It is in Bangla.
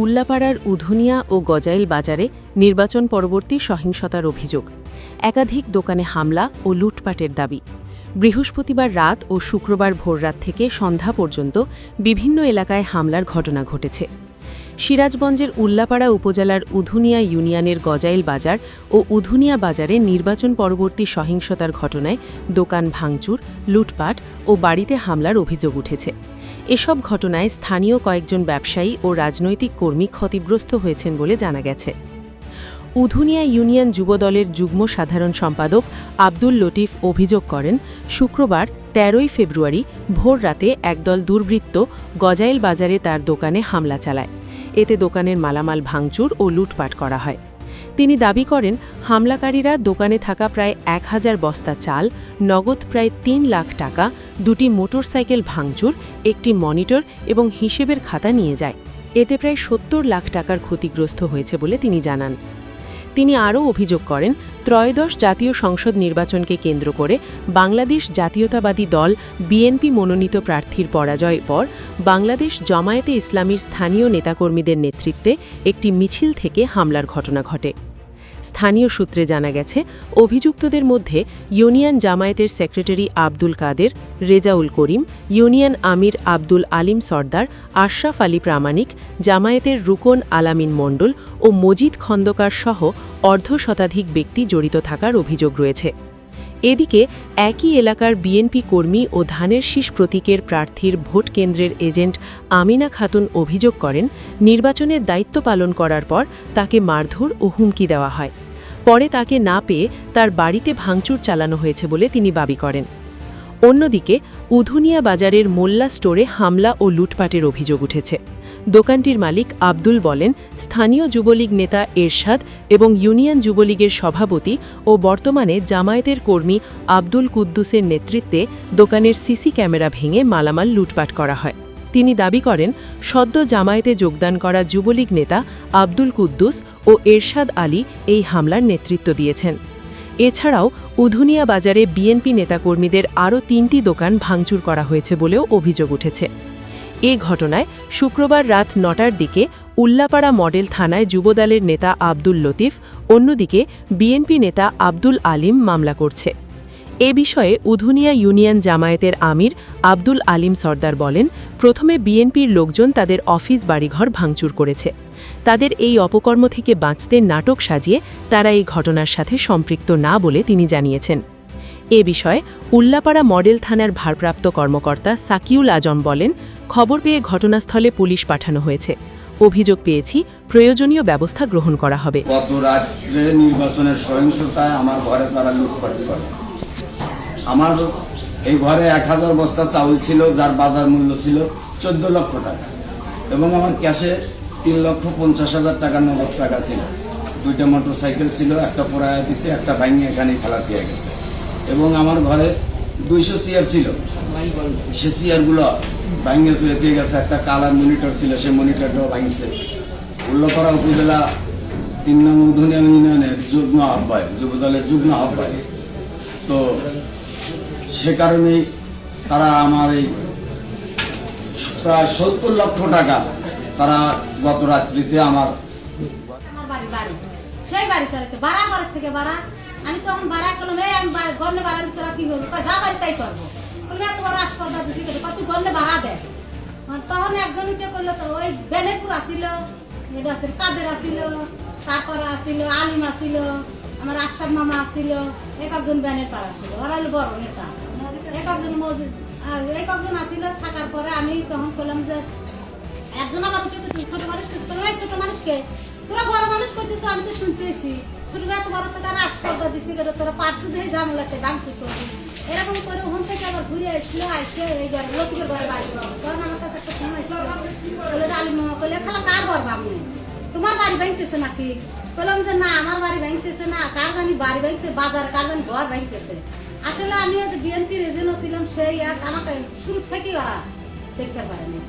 উল্লাপাড়ার উধুনিয়া ও গজাইল বাজারে নির্বাচন পরবর্তী সহিংসতার অভিযোগ, একাধিক দোকানে হামলা ও লুটপাটের দাবি। বৃহস্পতিবার রাত ও শুক্রবার ভোররাত থেকে সন্ধ্যা পর্যন্ত বিভিন্ন এলাকায় হামলার ঘটনা ঘটেছে। সিরাজগঞ্জের উল্লাপাড়া উপজেলার উধুনিয়া ইউনিয়নের গজাইল বাজার ও উধুনিয়া বাজারে নির্বাচন পরবর্তী সহিংসতার ঘটনায় দোকান ভাঙচুর, লুটপাট ও বাড়িতে হামলার অভিযোগ উঠেছে। এসব ঘটনায় স্থানীয় কয়েকজন ব্যবসায়ী ও রাজনৈতিক কর্মী ক্ষতিগ্রস্ত হয়েছেন বলে জানা গেছে। উধুনিয়া ইউনিয়ন যুবদলের যুগ্ম সাধারণ সম্পাদক আব্দুল লতিফ অভিযোগ করেন, শুক্রবার ১৩ই ফেব্রুয়ারি ভোর রাতে একদল দুর্বৃত্ত গজাইল বাজারে তার দোকানে হামলা চালায়। এতে দোকানের মালামাল ভাঙচুর ও লুটপাট করা হয়। তিনি দাবি করেন, হামলাকারীরা দোকানে থাকা প্রায় ১,০০০ বস্তা চাল, নগদ প্রায় ৩ লাখ টাকা, দুটি মোটরসাইকেল ভাঙচুর, একটি মনিটর এবং হিসেবের খাতা নিয়ে যায়। এতে প্রায় ৭০ লাখ টাকার ক্ষতিগ্রস্ত হয়েছে বলে তিনি জানান। তিনি আরও অভিযোগ করেন, ত্রয়োদশ জাতীয় সংসদ নির্বাচনকে কেন্দ্র করে বাংলাদেশ জাতীয়তাবাদী দল বিএনপি মনোনীত প্রার্থীর পরাজয়ের পর বাংলাদেশ জামায়াতে ইসলামীর স্থানীয় নেতাকর্মীদের নেতৃত্বে একটি মিছিল থেকে হামলার ঘটনা ঘটে। স্থানীয় সূত্রে জানা গেছে, অভিযুক্তদের মধ্যে ইউনিয়ন জামায়াতের সেক্রেটারি আব্দুল কাদের, রেজাউল করিম, ইউনিয়ন আমির আব্দুল আলিম সর্দার, আশরাফ আলী প্রামাণিক, জামায়াতের রুকন আলামিন মণ্ডল ও মজিদ খন্দকার সহ অর্ধশতাধিক ব্যক্তি জড়িত থাকার অভিযোগ রয়েছে। এদিকে একই এলাকার বিএনপি কর্মী ও ধানের শীষ প্রতীকের প্রার্থীর ভোট কেন্দ্রের এজেন্ট আমিনা খাতুন অভিযোগ করেন, নির্বাচনের দায়িত্ব পালন করার পর তাকে মারধর ও হুমকি দেওয়া হয়। পরে তাকে না পেয়ে তার বাড়িতে ভাঙচুর চালানো হয়েছে বলে তিনি দাবি করেন। অন্যদিকে উধুনিয়া বাজারের মোল্লা স্টোরে হামলা ও লুটপাটের অভিযোগ উঠেছে। দোকানটির মালিক আব্দুল বলেন, স্থানীয় যুবলীগ নেতা এরশাদ এবং ইউনিয়ন যুবলীগের সভাপতি ও বর্তমানে জামায়াতের কর্মী আব্দুল কুদ্দুসের নেতৃত্বে দোকানের সিসি ক্যামেরা ভেঙে মালামাল লুটপাট করা হয়। তিনি দাবি করেন, সদ্য জামায়াতে যোগদান করা যুবলীগ নেতা আব্দুল কুদ্দুস ও এরশাদ আলী এই হামলার নেতৃত্ব দিয়েছেন। এছাড়াও উধুনিয়া বাজারে বিএনপি নেতাকর্মীদের আরও ৩টি দোকান ভাঙচুর করা হয়েছে বলেও অভিযোগ উঠেছে। এ ঘটনায় শুক্রবার রাত ৯টার দিকে উল্লাপাড়া মডেল থানায় যুবদলের নেতা আব্দুল লতিফ, অন্যদিকে বিএনপি নেতা আব্দুল আলিম মামলা করছে। এ বিষয়ে উধুনিয়া ইউনিয়ন জামায়াতের আমির আব্দুল আলিম সর্দার বলেন, প্রথমে বিএনপির লোকজন তাদের অফিস বাড়িঘর ভাঙচুর করেছে। তাদের এই অপকর্ম থেকে বাঁচতে নাটক সাজিয়ে তারা এই ঘটনার সাথে সম্পৃক্ত না বলে তিনি জানিয়েছেন। এ বিষয়ে উল্লাপাড়া মডেল থানার ভারপ্রাপ্ত কর্মকর্তা সাকিউল আজম বলেন, খবর পেয়ে ঘটনাস্থলে পুলিশ পাঠানো হয়েছে। অভিযোগ পেয়েছি, প্রয়োজনীয় ব্যবস্থা গ্রহণ করা হবে। গত রাত্রে নির্বাচনের সহিংসতায় আমার ঘরে তারা লুটপাট করে। আমার এই ঘরে ১,০০০ বস্তা চাউল ছিল, যার বাজার মূল্য ছিল ১৪ লক্ষ টাকা, এবং আমার ক্যাশে ৩,৫০,০০০ টাকা নগদ টাকা ছিল। 2টা মোটরসাইকেল ছিল, একটা পোড়ায় দিছে, একটা ভাঙিয়ে এখানে ফেলা দিয়ে গেছে। এবং আমার ঘরে 200 চেয়ার ছিল, সে চেয়ারগুলো ভাঙিয়ে চলে দিয়ে গেছে। একটা কালার মনিটর ছিল, সে মনিটরটাও ভাঙছে। উল্লাপাড়া উপজেলা ৩ নং উধুনিয়া ইউনিয়নের যুগ্ম আহ্বায়ক, যুবদলের যুগ্ম আহ্বায়ক। তো সে কারণেই তারা আমার এই প্রায় ৭০ লক্ষ টাকা তারা গত রাত্রিতে আমার সেই বাড়ি চলেছে, ভাড়া ঘরের থেকে ভাড়া। আমি তখন ভাড়া করলাম, এই আমি গন্ডে ভাড়া তোরা কি করবো, যা বাড়ি তাই করবো। বললাম এত বড় আসপাতা দিছি কত গন্ডে ভাড়া দেয়। তখন একজন উঠে করলো, তো ওই বেনেরপুর আসিল, এটা আসিল কাদের আসিল, তারপরে আসিল আলিম আসিল, আমার আশরাফ মামা আসিল, একজন ব্যানের পার আসিল, ওরা হলো বড় নেতা। একজন আসিল। থাকার পরে আমি তখন করলাম যে একজন আমার উঠে ছোট মানুষ ছোট মানুষকে তোরা বড় মানুষ করতেছ, আমি তো শুনতেছি ছোট এত বড় তো তারা আসপাতা দিছিল, তোরা পার্শ্ব দিয়ে ঝামেলাতে ভাঙচুর করবি। এরকম করে ওখান থেকে আবার ঘুরে আসলো, আসে এই ঘরে লক্ষ্মীর ঘরে বাড়ি। তখন আমার কাছে একটা ফোন আসলো, বলে আলিম মামা করলে খালা কার ঘর ভাঙবে, তোমার বাড়ি ভাঙতেছে নাকি? বললাম যে না, আমার বাড়ি ভাঙতেছে না, কার জানি বাড়ি ভাঙতে, বাজার কার জানি ঘর ভাঙতেছে। আসলে আমি বিএনপির এজেন্টও ছিলাম, সেই আর আমাকে শুরু থেকেই ওরা দেখতে পারেনি।